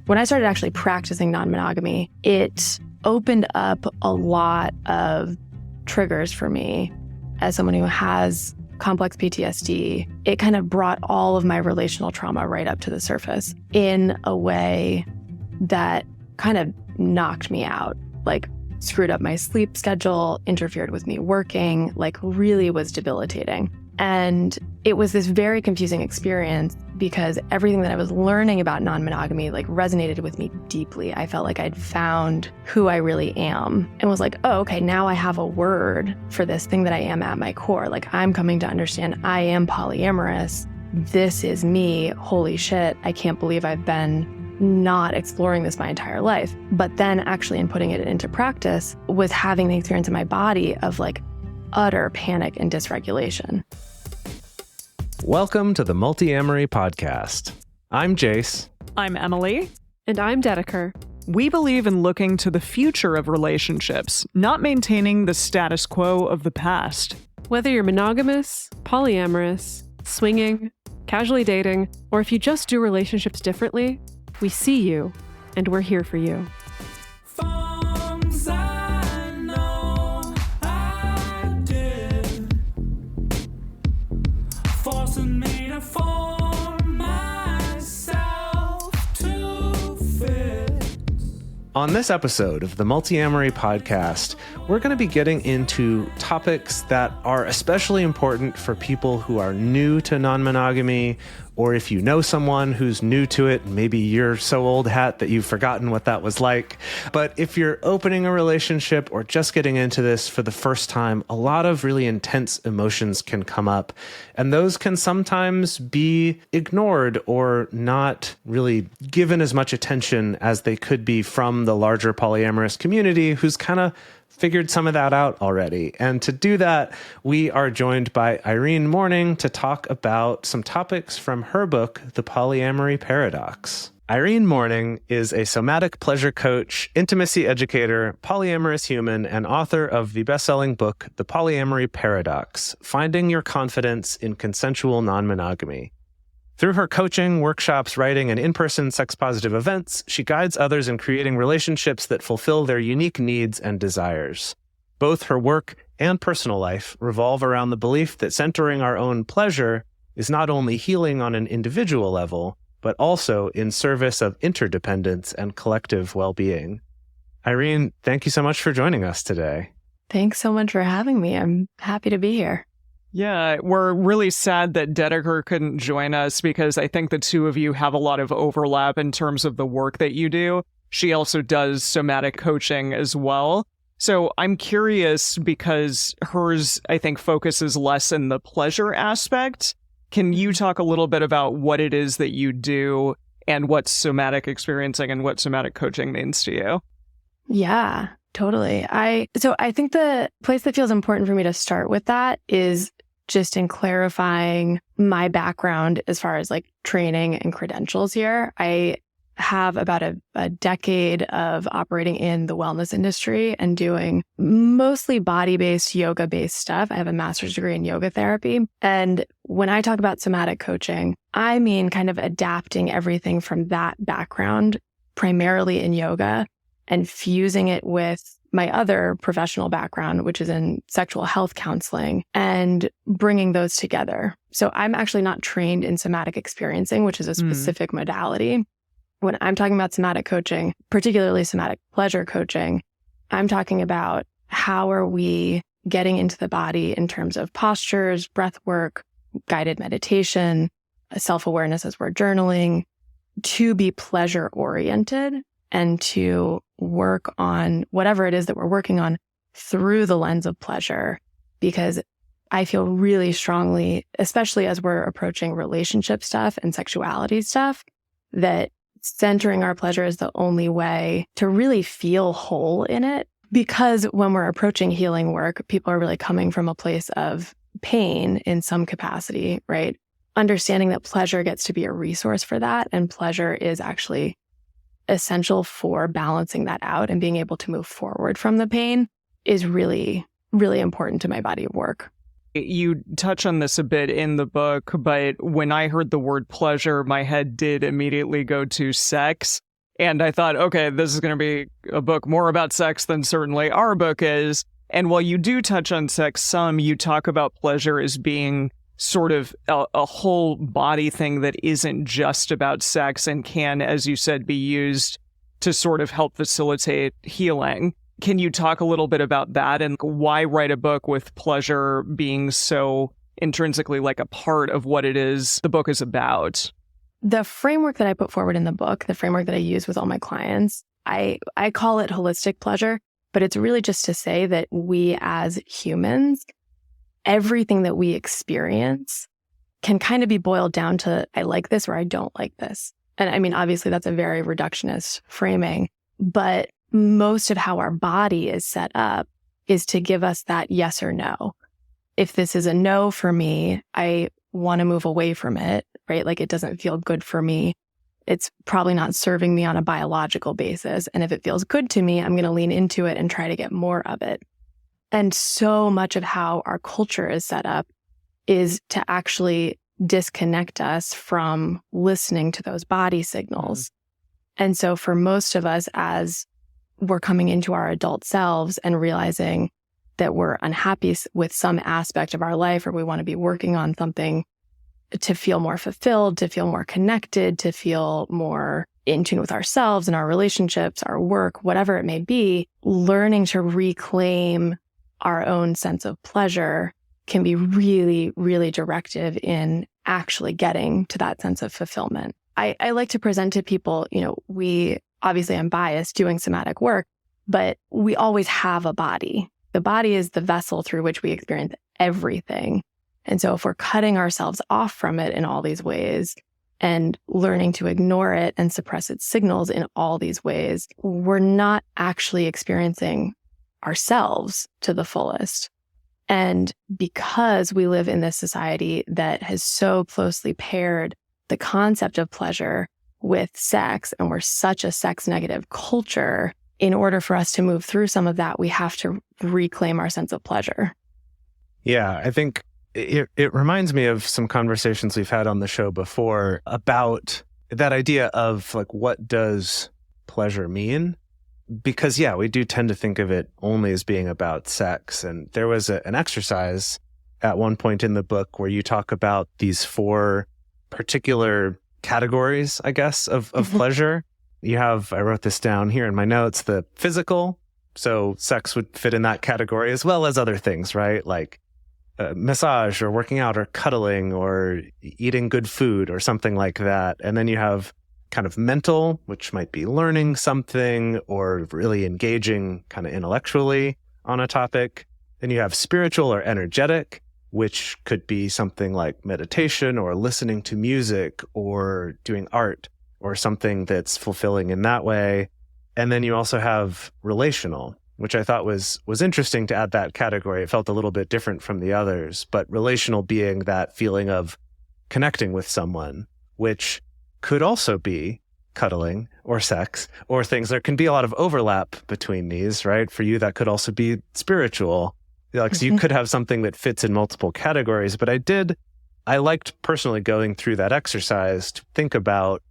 when I started actually practicing non-monogamy, it opened up a lot of triggers for me as someone who has complex PTSD. It kind of brought all of my relational trauma right up to the surface in a way that kind of knocked me out, like screwed up my sleep schedule, interfered with me working, like really was debilitating. And it was this very confusing experience because everything that I was learning about non-monogamy like resonated with me deeply. I felt like I'd found who I really am and was like, oh, okay, now I have a word for this thing that I am at my core. Like I'm coming to understand I am polyamorous. This is me. Holy shit. I can't believe I've been not exploring this my entire life. But then actually in putting it into practice was having the experience in my body of like utter panic and dysregulation. Welcome to the Multiamory podcast. I'm Jase. I'm Emily. And I'm Dedeker. We believe in looking to the future of relationships, not maintaining the status quo of the past. Whether you're monogamous, polyamorous, swinging, casually dating, or if you just do relationships differently, we see you, and we're here for you. On this episode of the Multiamory podcast, we're going to be getting into topics that are especially important for people who are new to non-monogamy, or if you know someone who's new to it, maybe you're so old hat that you've forgotten what that was like. But if you're opening a relationship or just getting into this for the first time, a lot of really intense emotions can come up, and those can sometimes be ignored or not really given as much attention as they could be from the larger polyamorous community who's kind of figured some of that out already. And to do that, we are joined by Irene Morning to talk about some topics from her book, The Polyamory Paradox. Irene Morning is a somatic pleasure coach, intimacy educator, polyamorous human, and author of the bestselling book, The Polyamory Paradox: Finding Your Confidence in Consensual Non-Monogamy. Through her coaching, workshops, writing, and in-person sex-positive events, she guides others in creating relationships that fulfill their unique needs and desires. Both her work and personal life revolve around the belief that centering our own pleasure is not only healing on an individual level, but also in service of interdependence and collective well-being. Irene, thank you so much for joining us today. Thanks so much for having me. I'm happy to be here. Yeah, we're really sad that Dedeker couldn't join us because I think the two of you have a lot of overlap in terms of the work that you do. She also does somatic coaching as well. So I'm curious because hers, I think, focuses less in the pleasure aspect. Can you talk a little bit about what it is that you do and what somatic experiencing and what somatic coaching means to you? Yeah, totally. So I think the place that feels important for me to start with that is just in clarifying my background as far as like training and credentials here. I have about a decade of operating in the wellness industry and doing mostly body-based, yoga-based stuff. I have a master's degree in yoga therapy. And when I talk about somatic coaching, I mean kind of adapting everything from that background, primarily in yoga, and fusing it with my other professional background, which is in sexual health counseling, and bringing those together. So I'm actually not trained in somatic experiencing, which is a specific modality. When I'm talking about somatic coaching, particularly somatic pleasure coaching, I'm talking about how are we getting into the body in terms of postures, breath work, guided meditation, self-awareness as we're journaling, to be pleasure oriented and to work on whatever it is that we're working on through the lens of pleasure. Because I feel really strongly, especially as we're approaching relationship stuff and sexuality stuff, that centering our pleasure is the only way to really feel whole in it. Because when we're approaching healing work, people are really coming from a place of pain in some capacity, right? Understanding that pleasure gets to be a resource for that, and pleasure is actually essential for balancing that out and being able to move forward from the pain is really, really important to my body of work. You touch on this a bit in the book, but when I heard the word pleasure, my head did immediately go to sex. And I thought, okay, this is going to be a book more about sex than certainly our book is. And while you do touch on sex some, you talk about pleasure as being sort of a whole body thing that isn't just about sex and can, as you said, be used to sort of help facilitate healing. Can you talk a little bit about that and why write a book with pleasure being so intrinsically like a part of what it is the book is about? The framework that I put forward in the book, the framework that I use with all my clients, I call it holistic pleasure, but it's really just to say that we as humans, everything that we experience can kind of be boiled down to, I like this or I don't like this. And I mean, obviously that's a very reductionist framing, but most of how our body is set up is to give us that yes or no. If this is a no for me, I want to move away from it, right? Like it doesn't feel good for me. It's probably not serving me on a biological basis. And if it feels good to me, I'm going to lean into it and try to get more of it. And so much of how our culture is set up is to actually disconnect us from listening to those body signals. And so for most of us, as we're coming into our adult selves and realizing that we're unhappy with some aspect of our life, or we want to be working on something to feel more fulfilled, to feel more connected, to feel more in tune with ourselves and our relationships, our work, whatever it may be, learning to reclaim our own sense of pleasure can be really, really directive in actually getting to that sense of fulfillment. I like to present to people, we obviously I'm biased doing somatic work, but we always have a body. The body is the vessel through which we experience everything. And so if we're cutting ourselves off from it in all these ways and learning to ignore it and suppress its signals in all these ways, we're not actually experiencing ourselves to the fullest. And because we live in this society that has so closely paired the concept of pleasure with sex, and we're such a sex negative culture, in order for us to move through some of that, we have to reclaim our sense of pleasure. Yeah, I think it reminds me of some conversations we've had on the show before about that idea of like, what does pleasure mean? Because, yeah, we do tend to think of it only as being about sex. And there was an exercise at one point in the book where you talk about these 4 particular categories, I guess, of pleasure. You have, I wrote this down here in my notes, the physical. So sex would fit in that category as well as other things, right? Like massage or working out or cuddling or eating good food or something like that. And then you have kind of mental, which might be learning something or really engaging kind of intellectually on a topic. Then you have spiritual or energetic, which could be something like meditation or listening to music or doing art or something that's fulfilling in that way. And then you also have relational, which I thought was interesting to add that category. It felt a little bit different from the others, but relational being that feeling of connecting with someone, which could also be cuddling or sex or things. There can be a lot of overlap between these, right? For you, that could also be spiritual. Like, so you could have something that fits in multiple categories, but I liked personally going through that exercise to think about,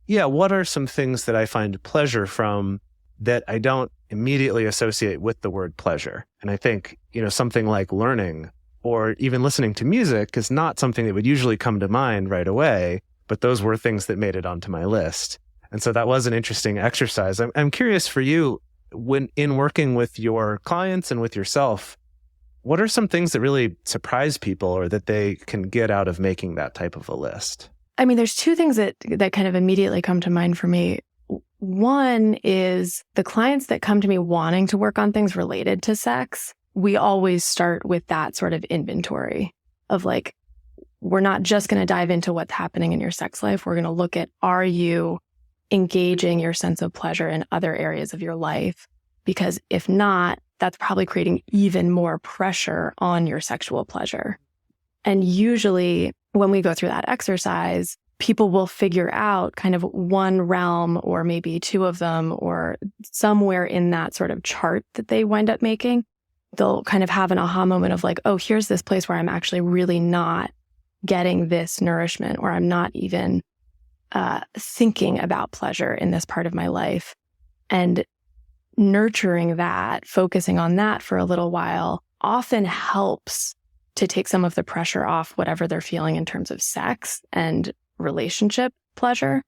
what are some things that I find pleasure from that I don't immediately associate with the word pleasure? And I think, something like learning or even listening to music is not something that would usually come to mind right away, but those were things that made it onto my list. And so that was an interesting exercise. I'm curious for you, when in working with your clients and with yourself, what are some things that really surprise people or that they can get out of making that type of a list? I mean, there's 2 things that kind of immediately come to mind for me. One is the clients that come to me wanting to work on things related to sex. We always start with that sort of inventory of like, we're not just going to dive into what's happening in your sex life. We're going to look at, are you engaging your sense of pleasure in other areas of your life? Because if not, that's probably creating even more pressure on your sexual pleasure. And usually when we go through that exercise, people will figure out kind of one realm or maybe 2 of them or somewhere in that sort of chart that they wind up making. They'll kind of have an aha moment of like, oh, here's this place where I'm actually really not getting this nourishment, or I'm not even thinking about pleasure in this part of my life and nurturing that, focusing on that for a little while often helps to take some of the pressure off whatever they're feeling in terms of sex and relationship pleasure.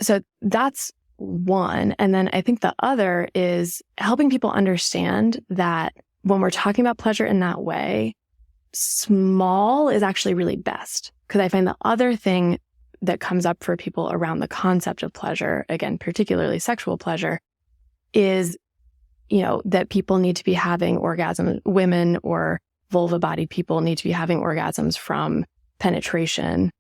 So that's one. And then I think the other is helping people understand that when we're talking about pleasure in that way, small is actually really best. Because I find the other thing that comes up for people around the concept of pleasure, again, particularly sexual pleasure, is, that people need to be having orgasms, women or vulva-bodied people need to be having orgasms from penetration,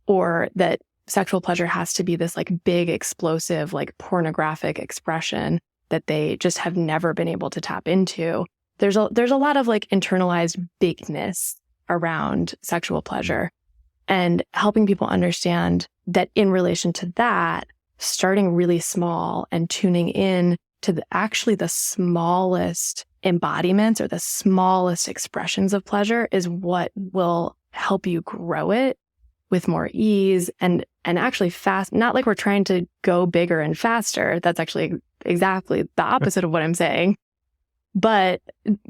or that sexual pleasure has to be this like big, explosive, like pornographic expression that they just have never been able to tap into. There's a lot of like internalized bigness around sexual pleasure, and helping people understand that in relation to that, starting really small and tuning in to the smallest embodiments or the smallest expressions of pleasure is what will help you grow it with more ease and actually fast. Not like we're trying to go bigger and faster. That's actually exactly the opposite of what I'm saying. But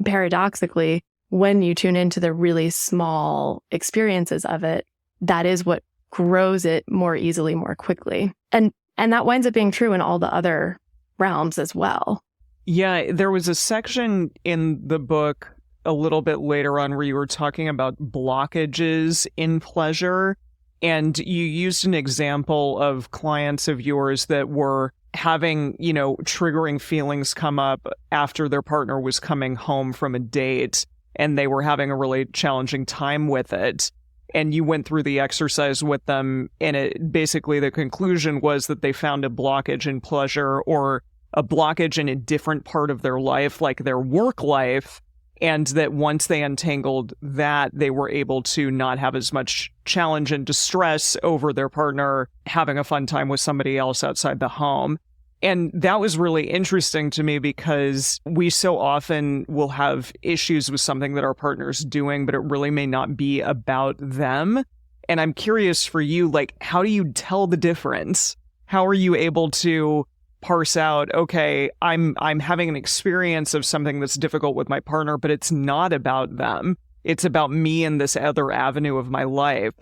paradoxically, when you tune into the really small experiences of it, that is what grows it more easily, more quickly. And that winds up being true in all the other realms as well. Yeah, there was a section in the book a little bit later on where you were talking about blockages in pleasure. And you used an example of clients of yours that were having, triggering feelings come up after their partner was coming home from a date and they were having a really challenging time with it. And you went through the exercise with them, and basically the conclusion was that they found a blockage in pleasure or a blockage in a different part of their life, like their work life, and that once they untangled that, they were able to not have as much challenge and distress over their partner having a fun time with somebody else outside the home. And that was really interesting to me because we so often will have issues with something that our partner's doing, but it really may not be about them. And I'm curious for you, like, how do you tell the difference? How are you able to parse out, okay, I'm having an experience of something that's difficult with my partner, but it's not about them. It's about me and this other avenue of my life.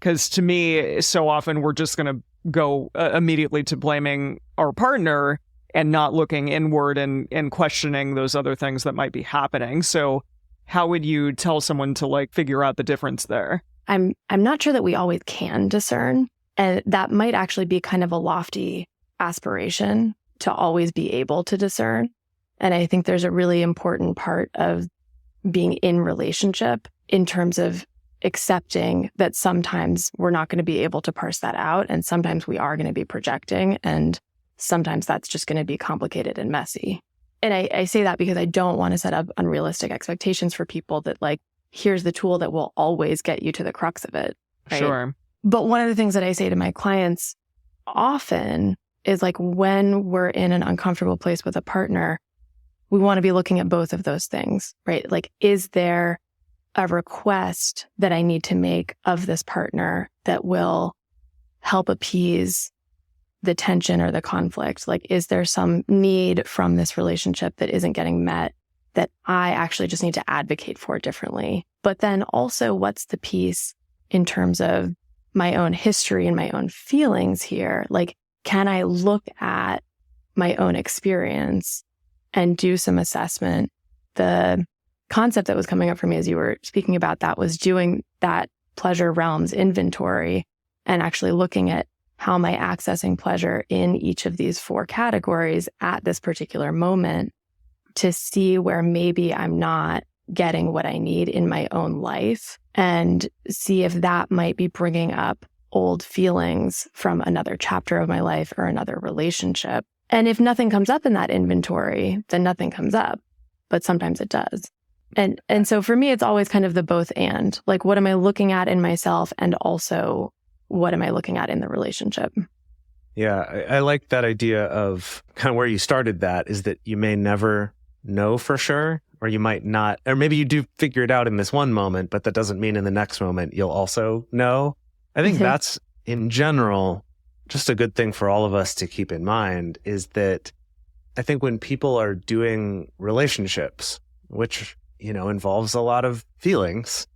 Because to me, so often we're just going to go immediately to blaming our partner and not looking inward and questioning those other things that might be happening. So how would you tell someone to like figure out the difference there? I'm not sure that we always can discern. And that might actually be kind of a lofty aspiration to always be able to discern. And I think there's a really important part of being in relationship in terms of accepting that sometimes we're not going to be able to parse that out. And sometimes we are going to be projecting. And sometimes that's just going to be complicated and messy. And I say that because I don't want to set up unrealistic expectations for people that like, here's the tool that will always get you to the crux of it. Right? Sure. But one of the things that I say to my clients often is like, when we're in an uncomfortable place with a partner, we want to be looking at both of those things, right? Like, is there a request that I need to make of this partner that will help appease the tension or the conflict? Like, is there some need from this relationship that isn't getting met that I actually just need to advocate for differently? But then also, what's the piece in terms of my own history and my own feelings here? Like, can I look at my own experience and do some assessment? The concept that was coming up for me as you were speaking about that was doing that pleasure realms inventory and actually looking at how am I accessing pleasure in each of these 4 categories at this particular moment to see where maybe I'm not getting what I need in my own life, and see if that might be bringing up old feelings from another chapter of my life or another relationship. And if nothing comes up in that inventory, then nothing comes up, but sometimes it does. And so for me, it's always kind of the both and, like, what am I looking at in myself? And also, what am I looking at in the relationship? Yeah, I like that idea of kind of where you started that, is that you may never know for sure, or you might not, or maybe you do figure it out in this one moment, but that doesn't mean in the next moment you'll also know. I think that's, in general, just a good thing for all of us to keep in mind is that I think when people are doing relationships, which, involves a lot of feelings,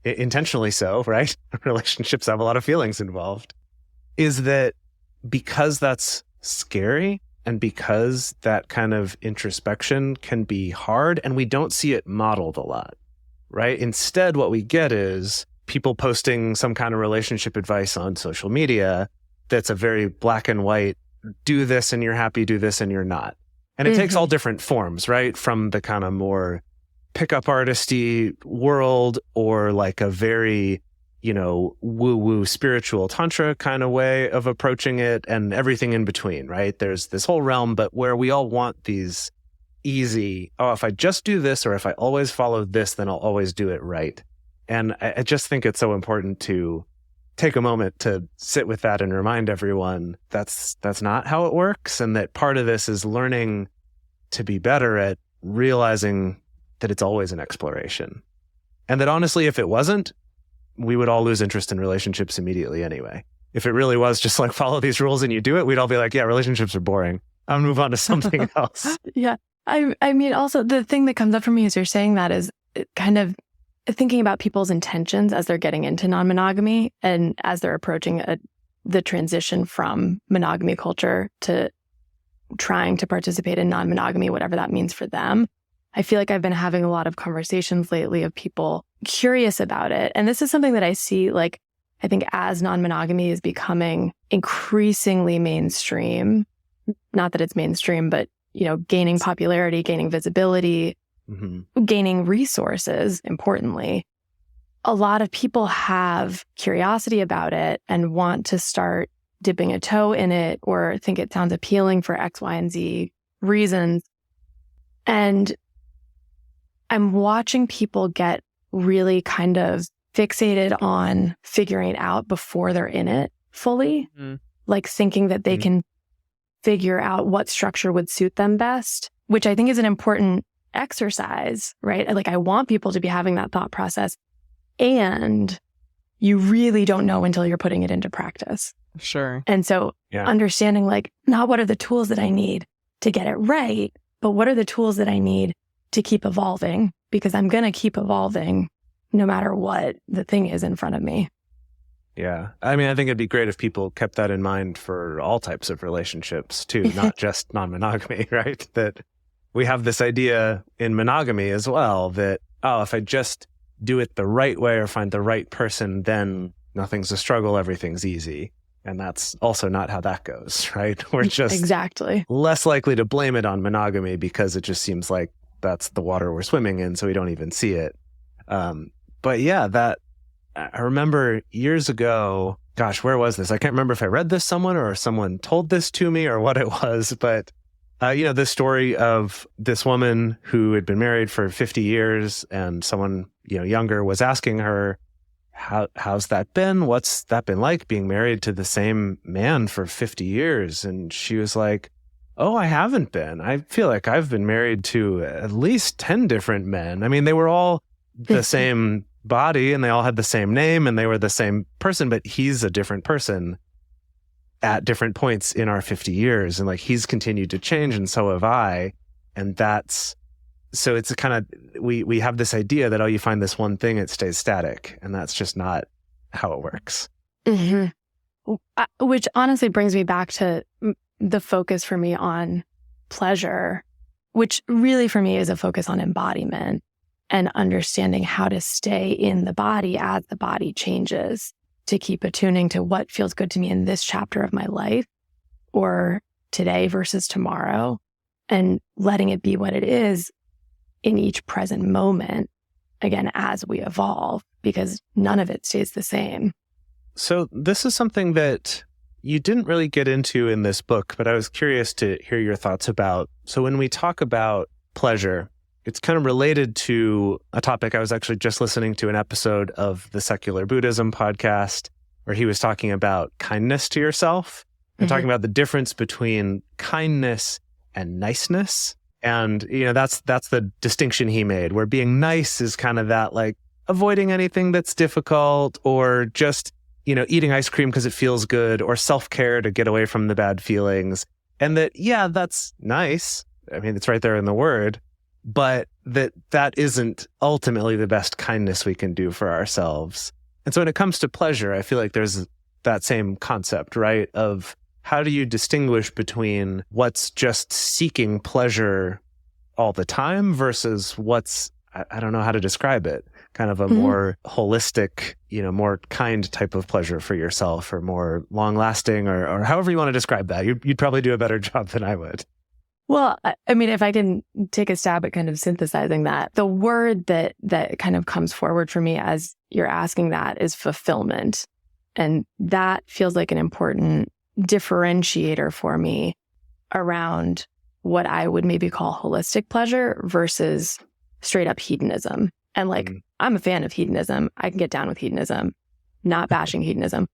intentionally so, right? Relationships have a lot of feelings involved, is that because that's scary and because that kind of introspection can be hard and we don't see it modeled a lot, right? Instead, what we get is people posting some kind of relationship advice on social media that's a very black and white, do this and you're happy, do this and you're not. And it takes all different forms, right? From the kind of more pickup artisty world or like a very, woo-woo spiritual tantra kind of way of approaching it and everything in between, right? There's this whole realm, but where we all want these easy, if I just do this or if I always follow this, then I'll always do it right. And I just think it's so important to take a moment to sit with that and remind everyone that's not how it works. And that part of this is learning to be better at realizing that it's always an exploration. And that honestly, if it wasn't, we would all lose interest in relationships immediately anyway. If it really was just like follow these rules and you do it, we'd all be like, yeah, relationships are boring. I'll move on to something else. Yeah. I mean, also the thing that comes up for me as you're saying that is kind of thinking about people's intentions as they're getting into non-monogamy and as they're approaching the transition from monogamy culture to trying to participate in non-monogamy, whatever that means for them. I feel like I've been having a lot of conversations lately of people curious about it. And this is something that I see, like, I think as non-monogamy is becoming increasingly mainstream, not that it's mainstream, but, gaining popularity, gaining visibility, gaining resources, importantly, a lot of people have curiosity about it and want to start dipping a toe in it or think it sounds appealing for X, Y, and Z reasons. And I'm watching people get really kind of fixated on figuring it out before they're in it fully, like thinking that they can figure out what structure would suit them best, which I think is an important exercise, right? Like I want people to be having that thought process, and you really don't know until you're putting it into practice. Sure. And so understanding like not what are the tools that I need to get it right, but what are the tools that I need to keep evolving, because I'm going to keep evolving no matter what the thing is in front of me. Yeah. I mean, I think it'd be great if people kept that in mind for all types of relationships too, not just non-monogamy, right? That we have this idea in monogamy as well that, if I just do it the right way or find the right person, then nothing's a struggle, everything's easy. And that's also not how that goes, right? We're just exactly less likely to blame it on monogamy because it just seems like that's the water we're swimming in, so we don't even see it. But yeah, that I remember years ago, gosh, where was this? I can't remember if I read this somewhere or someone told this to me or what it was, but this story of this woman who had been married for 50 years and someone, younger was asking her, how's that been? What's that been like being married to the same man for 50 years? And she was like, oh, I haven't been. I feel like I've been married to at least 10 different men. I mean, they were all the same body and they all had the same name and they were the same person, but he's a different person at different points in our 50 years. And like, he's continued to change and so have I. And so it's a kind of, we have this idea that, you find this one thing, it stays static. And that's just not how it works. Which honestly brings me back to the focus for me on pleasure, which really for me is a focus on embodiment and understanding how to stay in the body as the body changes, to keep attuning to what feels good to me in this chapter of my life or today versus tomorrow, and letting it be what it is in each present moment, again, as we evolve, because none of it stays the same. So this is something that you didn't really get into in this book, but I was curious to hear your thoughts about. So when we talk about pleasure, it's kind of related to a topic. I was actually just listening to an episode of the Secular Buddhism podcast where he was talking about kindness to yourself and talking about the difference between kindness and niceness. And, that's the distinction he made, where being nice is kind of that like avoiding anything that's difficult or just, eating ice cream because it feels good, or self-care to get away from the bad feelings. And that, yeah, that's nice. I mean, it's right there in the word, but that isn't ultimately the best kindness we can do for ourselves. And so when it comes to pleasure, I feel like there's that same concept, right? Of how do you distinguish between what's just seeking pleasure all the time versus what's, I don't know how to describe it, kind of a more holistic, more kind type of pleasure for yourself, or more long lasting, or however you want to describe that. You'd probably do a better job than I would. Well, I mean, if I can take a stab at kind of synthesizing that, the word that kind of comes forward for me as you're asking that is fulfillment. And that feels like an important differentiator for me around what I would maybe call holistic pleasure versus straight up hedonism. And I'm a fan of hedonism. I can get down with hedonism, not bashing hedonism.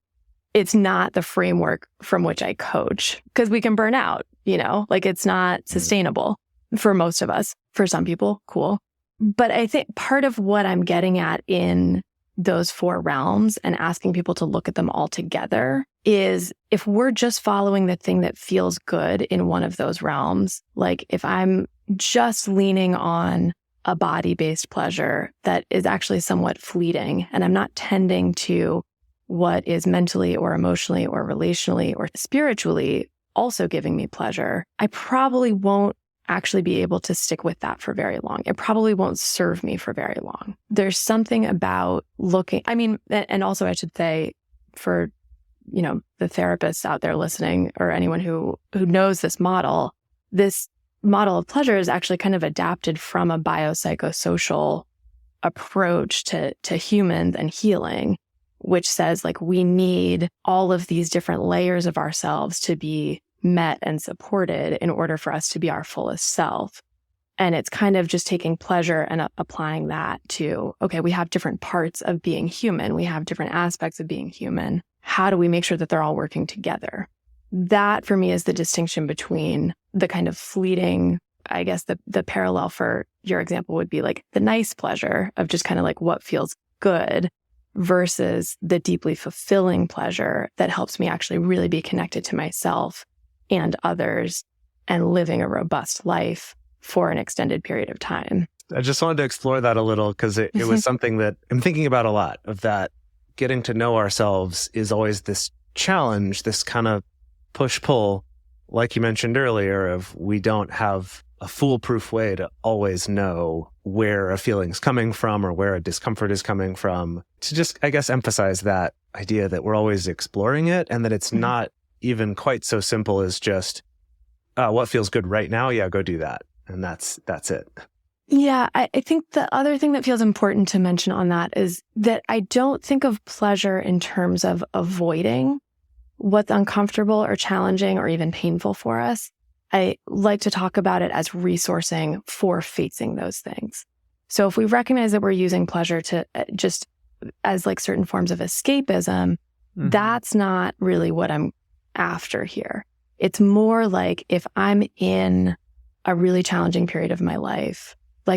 It's not the framework from which I coach, because we can burn out, it's not sustainable for most of us. For some people, cool. But I think part of what I'm getting at in those four realms and asking people to look at them all together is, if we're just following the thing that feels good in one of those realms, like if I'm just leaning on a body-based pleasure that is actually somewhat fleeting, and I'm not tending to what is mentally or emotionally or relationally or spiritually also giving me pleasure, I probably won't actually be able to stick with that for very long. It probably won't serve me for very long. There's something about looking, and also I should say, for, the therapists out there listening, or anyone who knows this model of pleasure is actually kind of adapted from a biopsychosocial approach to humans and healing, which says we need all of these different layers of ourselves to be met and supported in order for us to be our fullest self. And it's kind of just taking pleasure and applying that to, okay, we have different parts of being human. We have different aspects of being human. How do we make sure that they're all working together? That for me is the distinction between the kind of fleeting, I guess the parallel for your example would be the nice pleasure of just kind of what feels good, versus the deeply fulfilling pleasure that helps me actually really be connected to myself and others and living a robust life for an extended period of time. I just wanted to explore that a little, because it was something that I'm thinking about a lot, of that getting to know ourselves is always this challenge, this kind of push-pull, like you mentioned earlier, of we don't have a foolproof way to always know where a feeling's coming from or where a discomfort is coming from. To just, I guess, emphasize that idea that we're always exploring it, and that it's not even quite so simple as just, what feels good right now? Yeah, go do that. And that's it. Yeah, I think the other thing that feels important to mention on that is that I don't think of pleasure in terms of avoiding what's uncomfortable or challenging or even painful for us. I like to talk about it as resourcing for facing those things. So if we recognize that we're using pleasure to just as certain forms of escapism, that's not really what I'm after here. It's more if I'm in a really challenging period of my life,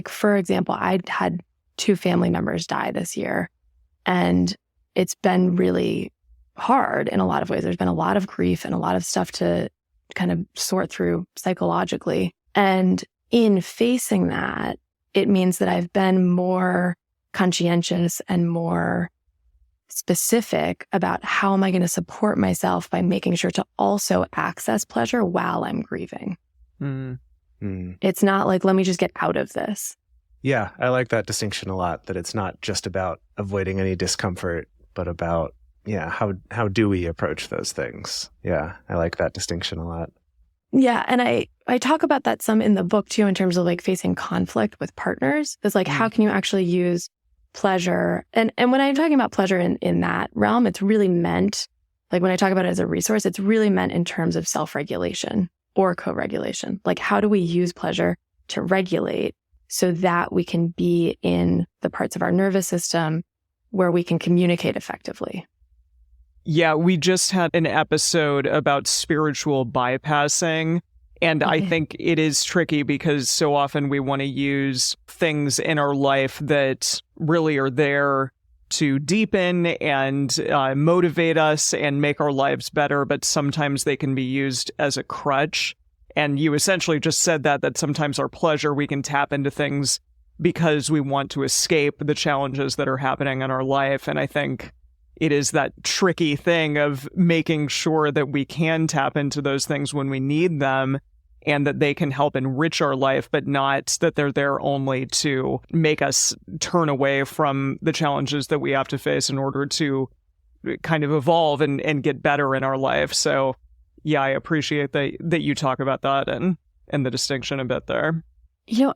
for example, I had 2 family members die this year, and it's been really hard in a lot of ways. There's been a lot of grief and a lot of stuff to kind of sort through psychologically. And in facing that, it means that I've been more conscientious and more specific about how am I going to support myself by making sure to also access pleasure while I'm grieving. It's not let me just get out of this. Yeah, I like that distinction a lot, that it's not just about avoiding any discomfort, but about, how do we approach those things? Yeah, I like that distinction a lot. Yeah, and I talk about that some in the book too, in terms of facing conflict with partners. It's how can you actually use pleasure? And when I'm talking about pleasure in that realm, it's really meant, when I talk about it as a resource, it's really meant in terms of self-regulation or co-regulation. How do we use pleasure to regulate so that we can be in the parts of our nervous system where we can communicate effectively? Yeah, we just had an episode about spiritual bypassing, and I think it is tricky because so often we want to use things in our life that really are there to deepen and motivate us and make our lives better, but sometimes they can be used as a crutch. And you essentially just said that sometimes our pleasure, we can tap into things because we want to escape the challenges that are happening in our life. And I think it is that tricky thing of making sure that we can tap into those things when we need them and that they can help enrich our life, but not that they're there only to make us turn away from the challenges that we have to face in order to kind of evolve and get better in our life. So yeah, I appreciate that you talk about that and the distinction a bit there.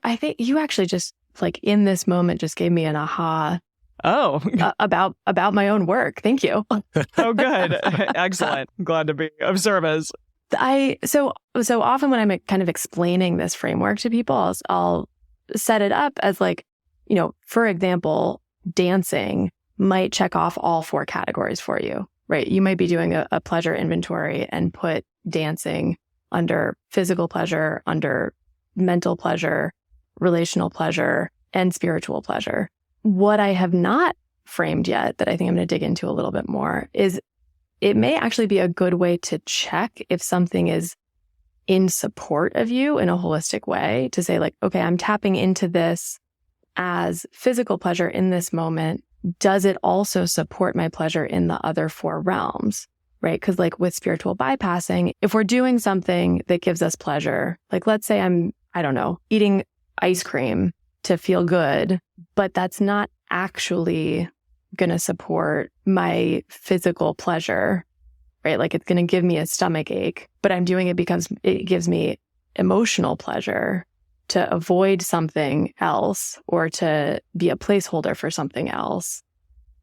I think you actually just like in this moment just gave me an aha. Oh, about my own work. Thank you. Oh, good. Excellent. Glad to be of service. So often when I'm kind of explaining this framework to people, I'll set it up as like, for example, dancing might check off all 4 categories for you, right? You might be doing a pleasure inventory and put dancing under physical pleasure, under mental pleasure, relational pleasure, and spiritual pleasure. What I have not framed yet that I think I'm going to dig into a little bit more is it may actually be a good way to check if something is in support of you in a holistic way, to say like, okay, I'm tapping into this as physical pleasure in this moment. Does it also support my pleasure in the other 4 realms, right? Because like with spiritual bypassing, if we're doing something that gives us pleasure, like let's say I don't know, eating ice cream to feel good, but that's not actually going to support my physical pleasure, right? Like it's going to give me a stomach ache, but I'm doing it because it gives me emotional pleasure to avoid something else or to be a placeholder for something else.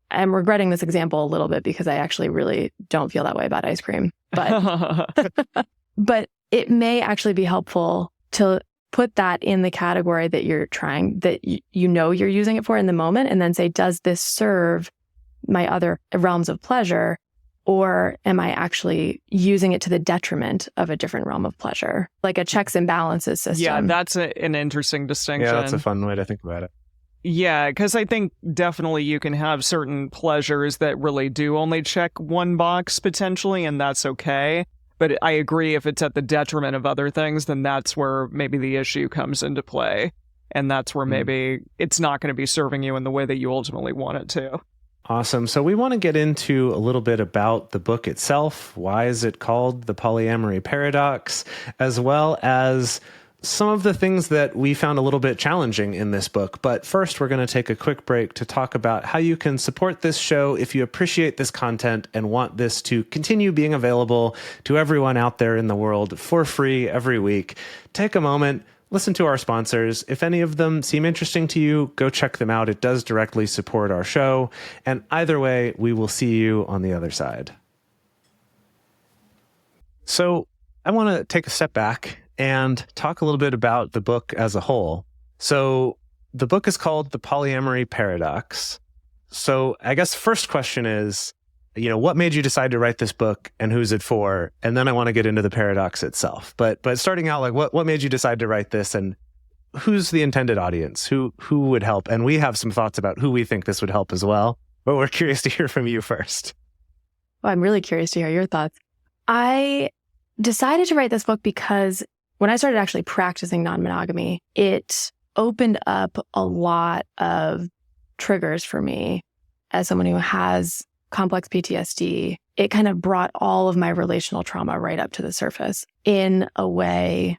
I'm regretting this example a little bit because I actually really don't feel that way about ice cream, but it may actually be helpful to put that in the category that you're you're using it for in the moment, and then say, does this serve my other realms of pleasure, or am I actually using it to the detriment of a different realm of pleasure? Like a checks and balances system. Yeah, that's an interesting distinction. Yeah, that's a fun way to think about it. Yeah, because I think definitely you can have certain pleasures that really do only check one box potentially, and that's okay. But I agree, if it's at the detriment of other things, then that's where maybe the issue comes into play. And that's where maybe it's not going to be serving you in the way that you ultimately want it to. Awesome. So we want to get into a little bit about the book itself. Why is it called The Polyamory Paradox? As well as some of the things that we found a little bit challenging in this book. But first, we're going to take a quick break to talk about how you can support this show if you appreciate this content and want this to continue being available to everyone out there in the world for free every week. Take a moment, listen to our sponsors. If any of them seem interesting to you, go check them out. It does directly support our show. And either way, we will see you on the other side. So I want to take a step back and talk a little bit about the book as a whole. So the book is called The Polyamory Paradox. So I guess the first question is, what made you decide to write this book and who's it for? And then I want to get into the paradox itself. But starting out, like what made you decide to write this and who's the intended audience? Who would help? And we have some thoughts about who we think this would help as well. But we're curious to hear from you first. Well, I'm really curious to hear your thoughts. I decided to write this book because when I started actually practicing non-monogamy, it opened up a lot of triggers for me as someone who has complex PTSD. It kind of brought all of my relational trauma right up to the surface in a way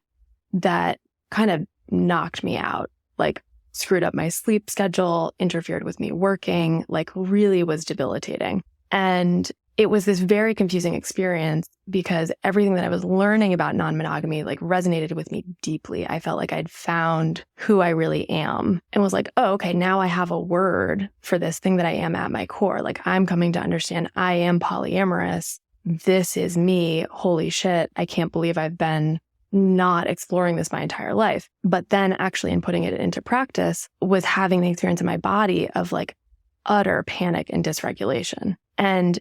that kind of knocked me out, like screwed up my sleep schedule, interfered with me working, like really was debilitating. And it was this very confusing experience because everything that I was learning about non-monogamy like resonated with me deeply. I felt like I'd found who I really am and was like, oh, okay, now I have a word for this thing that I am at my core. Like I'm coming to understand I am polyamorous. This is me. Holy shit. I can't believe I've been not exploring this my entire life. But then actually in putting it into practice was having the experience in my body of like utter panic and dysregulation. And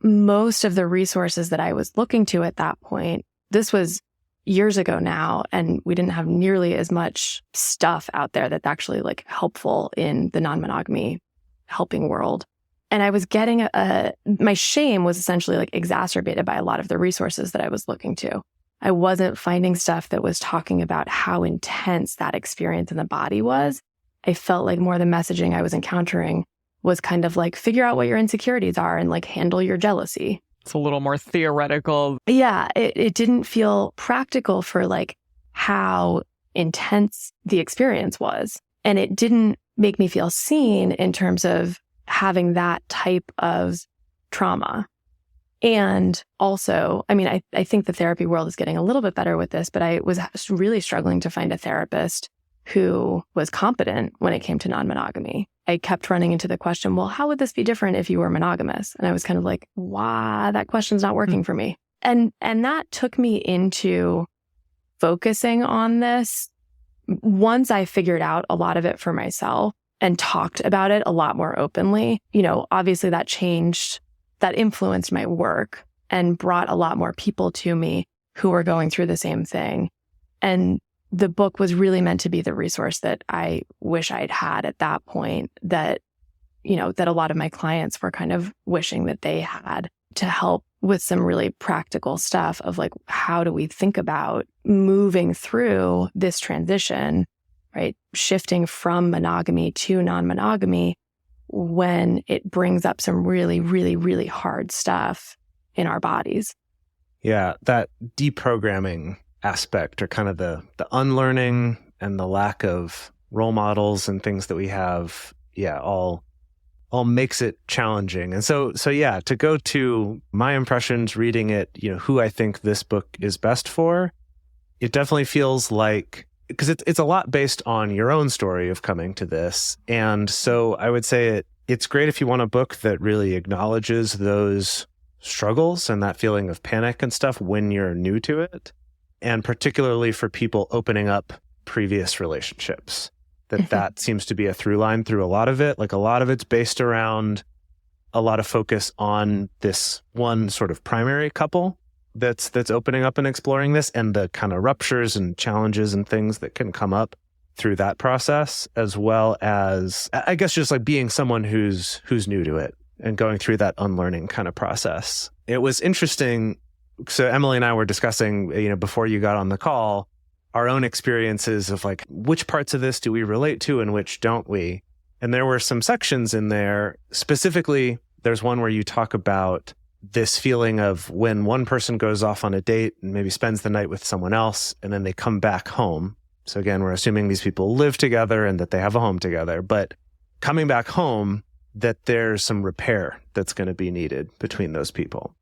most of the resources that I was looking to at that point, this was years ago now, and we didn't have nearly as much stuff out there that's actually like helpful in the non-monogamy helping world. And I was getting my shame was essentially like exacerbated by a lot of the resources that I was looking to. I wasn't finding stuff that was talking about how intense that experience in the body was. I felt like more the messaging I was encountering was kind of like, figure out what your insecurities are and like handle your jealousy. It's a little more theoretical. Yeah, it didn't feel practical for like how intense the experience was. And it didn't make me feel seen in terms of having that type of trauma. And also, I mean, I think the therapy world is getting a little bit better with this, but I was really struggling to find a therapist who was competent when it came to non-monogamy. I kept running into the question, well, how would this be different if you were monogamous? And I was kind of like, wow, that question's not working for me. And that took me into focusing on this once I figured out a lot of it for myself and talked about it a lot more openly. You know, obviously that influenced my work and brought a lot more people to me who were going through the same thing. And the book was really meant to be the resource that I wish I'd had at that point, that, you know, that a lot of my clients were kind of wishing that they had, to help with some really practical stuff of like, how do we think about moving through this transition, right? Shifting from monogamy to non-monogamy when it brings up some really, really, really hard stuff in our bodies. Yeah, that deprogramming aspect, or kind of the unlearning and the lack of role models and things that we have, all makes it challenging. And so yeah, to go to my impressions reading it, you know, who I think this book is best for, it definitely feels like, because it's a lot based on your own story of coming to this. And so I would say it's great if you want a book that really acknowledges those struggles and that feeling of panic and stuff when you're new to it. And particularly for people opening up previous relationships, that seems to be a through line through a lot of it. Like a lot of it's based around a lot of focus on this one sort of primary couple that's opening up and exploring this, and the kind of ruptures and challenges and things that can come up through that process, as well as, I guess, just like being someone who's new to it and going through that unlearning kind of process. It was interesting. So Emily and I were discussing, you know, before you got on the call, our own experiences of like, which parts of this do we relate to and which don't we? And there were some sections in there. Specifically, there's one where you talk about this feeling of when one person goes off on a date and maybe spends the night with someone else, and then they come back home. So again, we're assuming these people live together and that they have a home together, but coming back home, that there's some repair that's going to be needed between those people.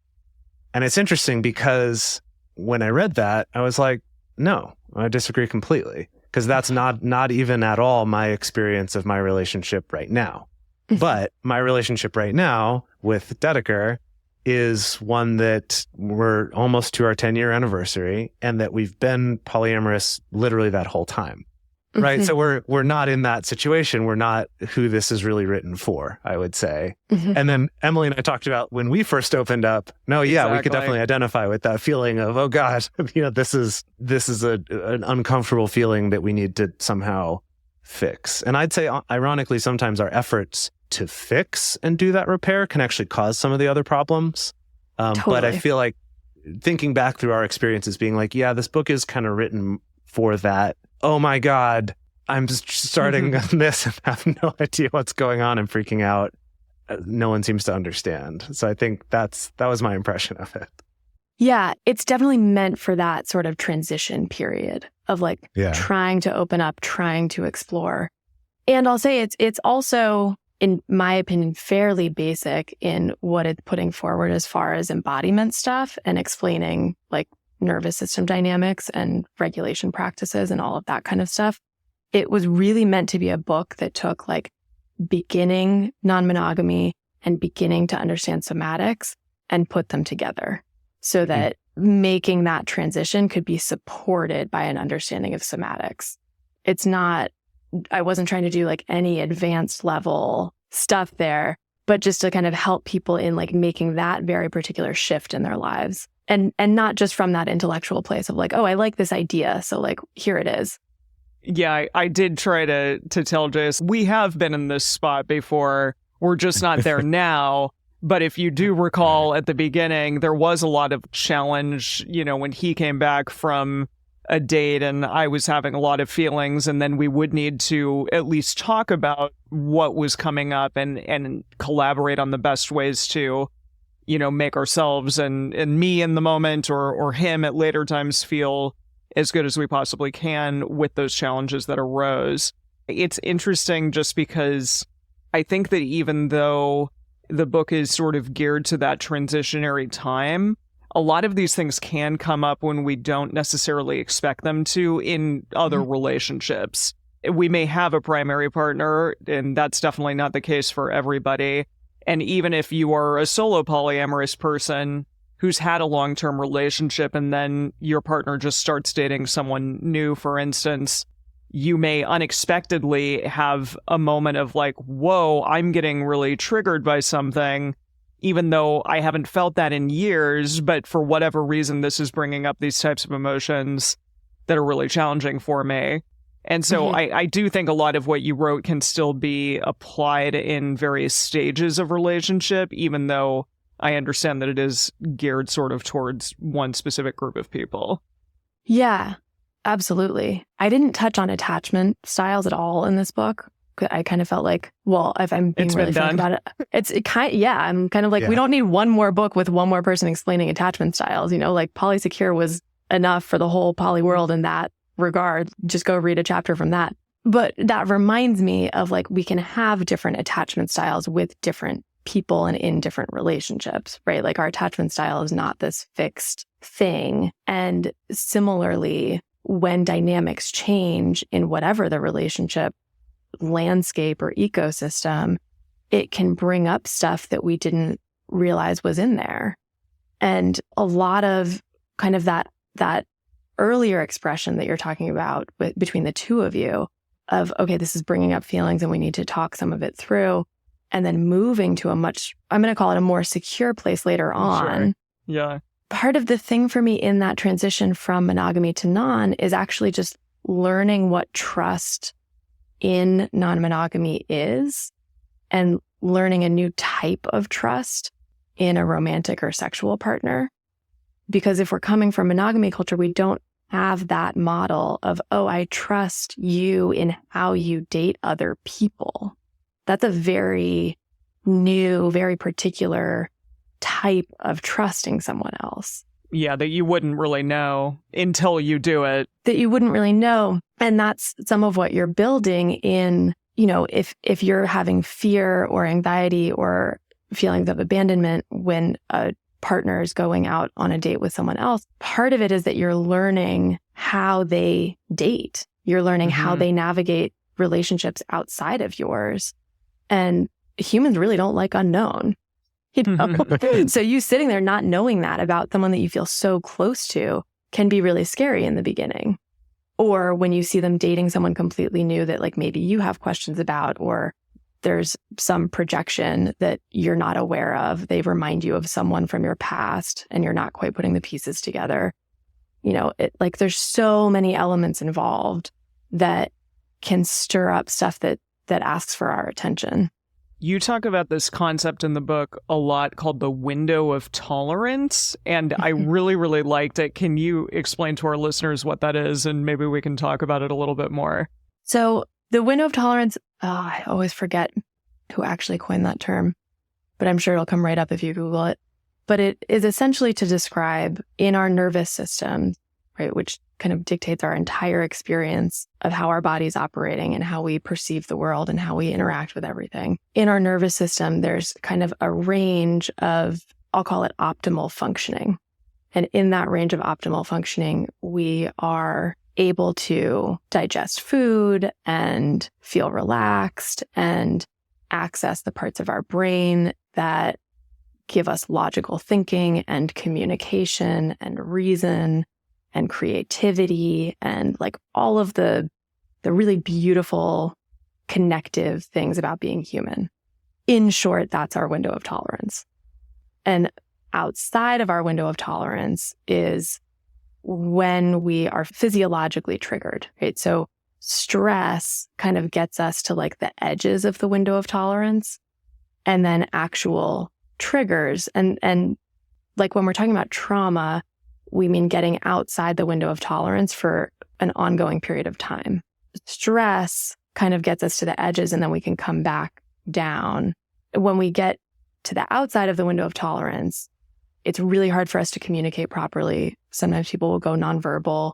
And it's interesting because when I read that, I was like, no, I disagree completely, because that's not even at all my experience of my relationship right now. But my relationship right now with Dedeker is one that we're almost to our 10-year anniversary, and that we've been polyamorous literally that whole time. Right. Mm-hmm. So we're not in that situation. We're not who this is really written for, I would say. Mm-hmm. And then Emily and I talked about when we first opened up. No, yeah, Exactly. we could definitely identify with that feeling of, oh God, you know, this is an uncomfortable feeling that we need to somehow fix. And I'd say, ironically, sometimes our efforts to fix and do that repair can actually cause some of the other problems. Totally. But I feel like thinking back through our experiences, being like, yeah, this book is kind of written for that. Oh my God, I'm just starting on this and have no idea what's going on and freaking out. No one seems to understand. So I think that was my impression of it. Yeah, it's definitely meant for that sort of transition period of like trying to open up, trying to explore. And I'll say it's also, in my opinion, fairly basic in what it's putting forward as far as embodiment stuff and explaining like nervous system dynamics and regulation practices and all of that kind of stuff. It was really meant to be a book that took like beginning non-monogamy and beginning to understand somatics and put them together so that making that transition could be supported by an understanding of somatics. It's not, I wasn't trying to do like any advanced level stuff there, but just to kind of help people in like making that very particular shift in their lives. And not just from that intellectual place of like, oh, I like this idea, so like, here it is. Yeah, I did try to tell Jase, we have been in this spot before We're just not there now. But if you do recall at the beginning, there was a lot of challenge, when he came back from a date and I was having a lot of feelings, and then we would need to at least talk about what was coming up and collaborate on the best ways to, make ourselves and me in the moment or him at later times feel as good as we possibly can with those challenges that arose. It's interesting just because I think that even though the book is sort of geared to that transitionary time, a lot of these things can come up when we don't necessarily expect them to in other relationships. We may have a primary partner, and that's definitely not the case for everybody. And even if you are a solo polyamorous person who's had a long-term relationship and then your partner just starts dating someone new, for instance, you may unexpectedly have a moment of like, whoa, I'm getting really triggered by something, even though I haven't felt that in years, but for whatever reason, this is bringing up these types of emotions that are really challenging for me. And so I do think a lot of what you wrote can still be applied in various stages of relationship, even though I understand that it is geared sort of towards one specific group of people. Yeah, absolutely. I didn't touch on attachment styles at all in this book. I kind of felt like, well, if I'm being really frank about it, I'm kind of like, we don't need one more book with one more person explaining attachment styles. Like Polysecure was enough for the whole poly world in that regard. Just go read a chapter from that. But that reminds me of like, we can have different attachment styles with different people and in different relationships, right? Like our attachment style is not this fixed thing. And similarly, when dynamics change in whatever the relationship landscape or ecosystem, it can bring up stuff that we didn't realize was in there. And a lot of kind of that earlier expression that you're talking about between the two of you of, okay, this is bringing up feelings and we need to talk some of it through, and then moving to I'm going to call it a more secure place later on. Sure. Yeah. Part of the thing for me in that transition from monogamy to non is actually just learning what trust in non-monogamy is and learning a new type of trust in a romantic or sexual partner. Because if we're coming from monogamy culture, we don't have that model of, oh, I trust you in how you date other people. That's a very new, very particular type of trusting someone else. Yeah, that you wouldn't really know until you do it. That you wouldn't really know. And that's some of what you're building in, if you're having fear or anxiety or feelings of abandonment when a partner is going out on a date with someone else, part of it is that you're learning how they date. You're learning how they navigate relationships outside of yours. And humans really don't like unknown. So you sitting there not knowing that about someone that you feel so close to can be really scary in the beginning. Or when you see them dating someone completely new that like maybe you have questions about, or there's some projection that you're not aware of. They remind you of someone from your past and you're not quite putting the pieces together. There's so many elements involved that can stir up stuff that asks for our attention. You talk about this concept in the book a lot called the window of tolerance, and I really, really liked it. Can you explain to our listeners what that is, and maybe we can talk about it a little bit more? So the window of tolerance, I always forget who actually coined that term, but I'm sure it'll come right up if you Google it. But it is essentially to describe in our nervous system, right, which kind of dictates our entire experience of how our body's operating and how we perceive the world and how we interact with everything. In our nervous system, there's kind of a range of, I'll call it optimal functioning. And in that range of optimal functioning, we are able to digest food and feel relaxed and access the parts of our brain that give us logical thinking and communication and reason and creativity and like all of the really beautiful connective things about being human. In short, that's our window of tolerance. And outside of our window of tolerance is when we are physiologically triggered, right? So stress kind of gets us to like the edges of the window of tolerance. and then actual triggers. And like when we're talking about trauma, we mean getting outside the window of tolerance for an ongoing period of time. Stress kind of gets us to the edges and then we can come back down. When we get to the outside of the window of tolerance, it's really hard for us to communicate properly. Sometimes people will go nonverbal.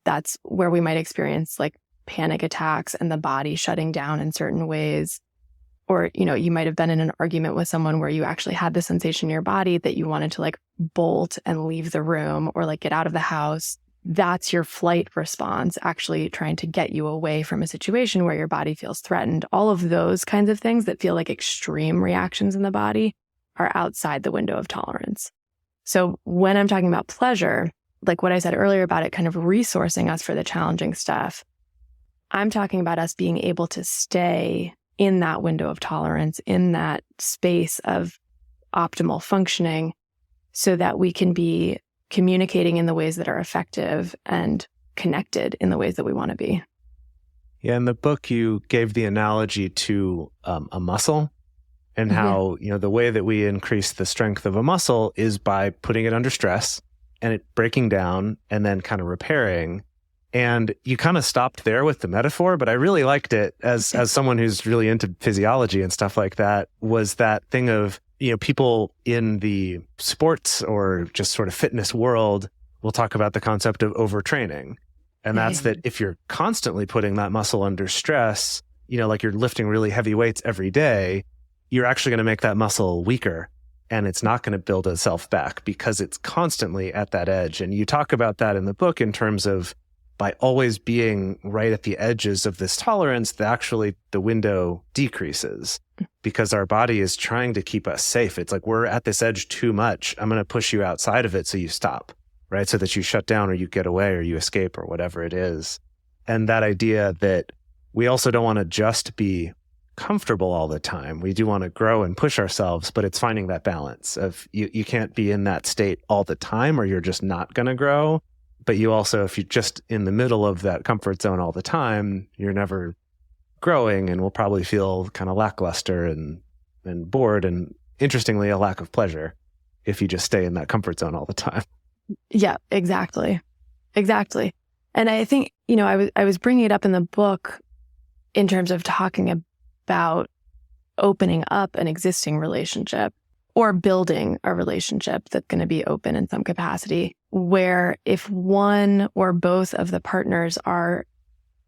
That's where we might experience like panic attacks and the body shutting down in certain ways. Or, you might have been in an argument with someone where you actually had the sensation in your body that you wanted to like bolt and leave the room or like get out of the house. That's your flight response, actually trying to get you away from a situation where your body feels threatened. All of those kinds of things that feel like extreme reactions in the body are outside the window of tolerance. So when I'm talking about pleasure, like what I said earlier about it kind of resourcing us for the challenging stuff, I'm talking about us being able to stay in that window of tolerance, in that space of optimal functioning, so that we can be communicating in the ways that are effective and connected in the ways that we want to be. Yeah, in the book, you gave the analogy to a muscle and how, the way that we increase the strength of a muscle is by putting it under stress and it breaking down and then kind of repairing. And you kind of stopped there with the metaphor, but I really liked it as someone who's really into physiology and stuff like that, was that thing of, people in the sports or just sort of fitness world will talk about the concept of overtraining. And that's that if you're constantly putting that muscle under stress, like you're lifting really heavy weights every day, you're actually going to make that muscle weaker and it's not going to build itself back because it's constantly at that edge. And you talk about that in the book in terms of by always being right at the edges of this tolerance, the window decreases because our body is trying to keep us safe. It's like, we're at this edge too much. I'm going to push you outside of it so you stop, right? So that you shut down or you get away or you escape or whatever it is. And that idea that we also don't want to just be comfortable all the time. We do want to grow and push ourselves, but it's finding that balance of you can't be in that state all the time or you're just not going to grow. But you also, if you're just in the middle of that comfort zone all the time, you're never growing and will probably feel kind of lackluster and bored and, interestingly, a lack of pleasure if you just stay in that comfort zone all the time. Yeah, exactly. Exactly. And I think, I was bringing it up in the book in terms of talking about opening up an existing relationship or building a relationship that's going to be open in some capacity, where if one or both of the partners are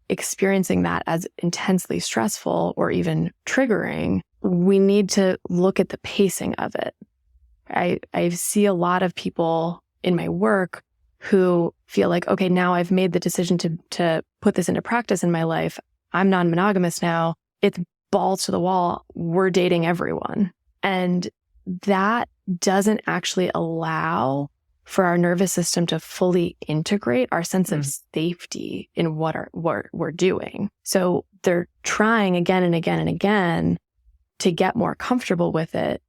experiencing that as intensely stressful or even triggering, we need to look at the pacing of it. I see a lot of people in my work who feel like, okay, now I've made the decision to put this into practice in my life. I'm non-monogamous now. It's balls to the wall. We're dating everyone. And that doesn't actually allow for our nervous system to fully integrate our sense of safety in what we're doing. So they're trying again and again and again to get more comfortable with it,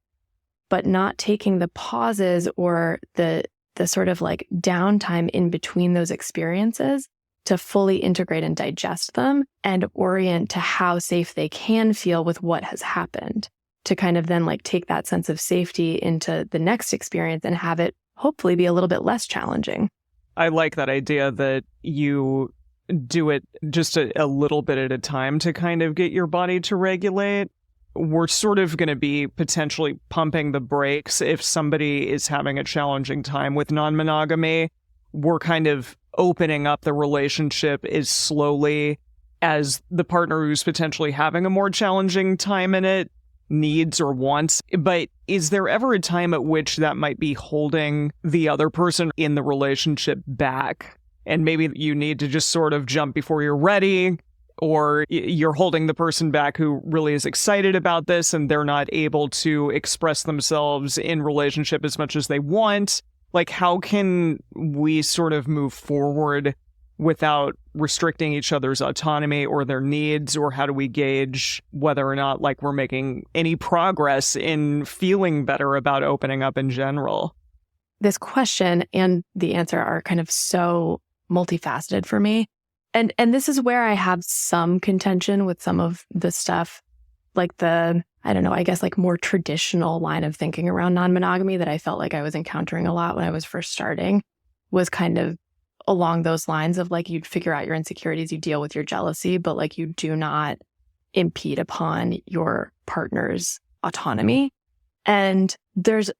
but not taking the pauses or the sort of like downtime in between those experiences to fully integrate and digest them and orient to how safe they can feel with what has happened, to kind of then like take that sense of safety into the next experience and have it hopefully be a little bit less challenging. I like that idea that you do it just a little bit at a time to kind of get your body to regulate. We're sort of going to be potentially pumping the brakes if somebody is having a challenging time with non-monogamy. We're kind of opening up the relationship as slowly as the partner who's potentially having a more challenging time in it needs or wants. But is there ever a time at which that might be holding the other person in the relationship back? And maybe you need to just sort of jump before you're ready, or you're holding the person back who really is excited about this and they're not able to express themselves in relationship as much as they want. Like, how can we sort of move forward without restricting each other's autonomy or their needs? Or how do we gauge whether or not like we're making any progress in feeling better about opening up in general? This question and the answer are kind of so multifaceted for me. And this is where I have some contention with some of the stuff, like the I don't know, I guess like more traditional line of thinking around non-monogamy that I felt like I was encountering a lot when I was first starting was kind of along those lines of like, you'd figure out your insecurities, you deal with your jealousy, but like you do not impede upon your partner's autonomy. And there's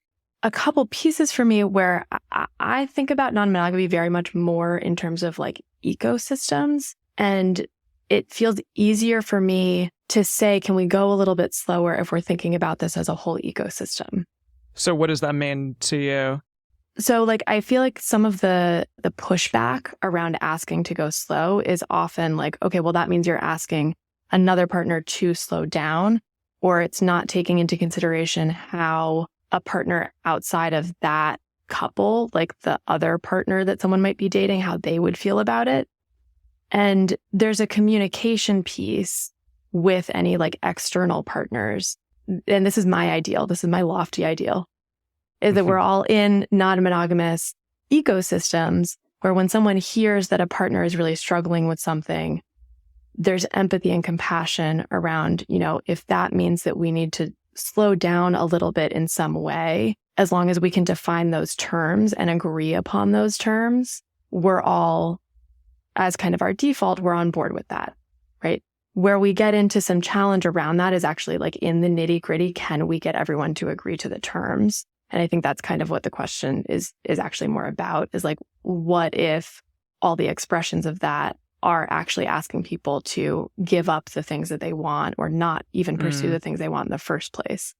a couple pieces for me where I think about non-monogamy very much more in terms of like ecosystems. And it feels easier for me to say, can we go a little bit slower if we're thinking about this as a whole ecosystem? So what does that mean to you? So like, I feel like some of the pushback around asking to go slow is often like, okay, well, that means you're asking another partner to slow down, or it's not taking into consideration how a partner outside of that couple, like the other partner that someone might be dating, how they would feel about it. And there's a communication piece with any like external partners. And this is my ideal. This is my lofty ideal, is that we're all in non-monogamous ecosystems where when someone hears that a partner is really struggling with something, there's empathy and compassion around, you know, if that means that we need to slow down a little bit in some way, as long as we can define those terms and agree upon those terms, we're all, as kind of our default, we're on board with that, right? Where we get into some challenge around that is actually like in the nitty gritty, can we get everyone to agree to the terms? And I think that's kind of what the question is actually more about, is like, what if all the expressions of that are actually asking people to give up the things that they want or not even pursue the things they want in the first place,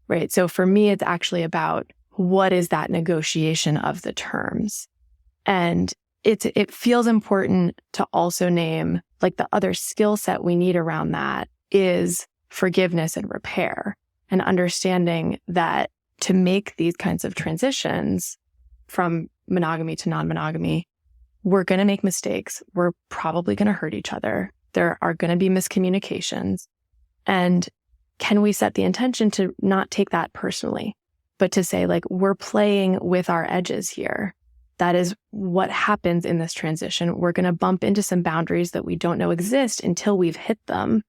right? So for me, it's actually about what is that negotiation of the terms? And it feels important to also name like the other skill set we need around that is forgiveness and repair, and understanding that to make these kinds of transitions from monogamy to non-monogamy, we're going to make mistakes. We're probably going to hurt each other. There are going to be miscommunications. And can we set the intention to not take that personally, but to say like, we're playing with our edges here. That is what happens in this transition. We're going to bump into some boundaries that we don't know exist until we've hit them.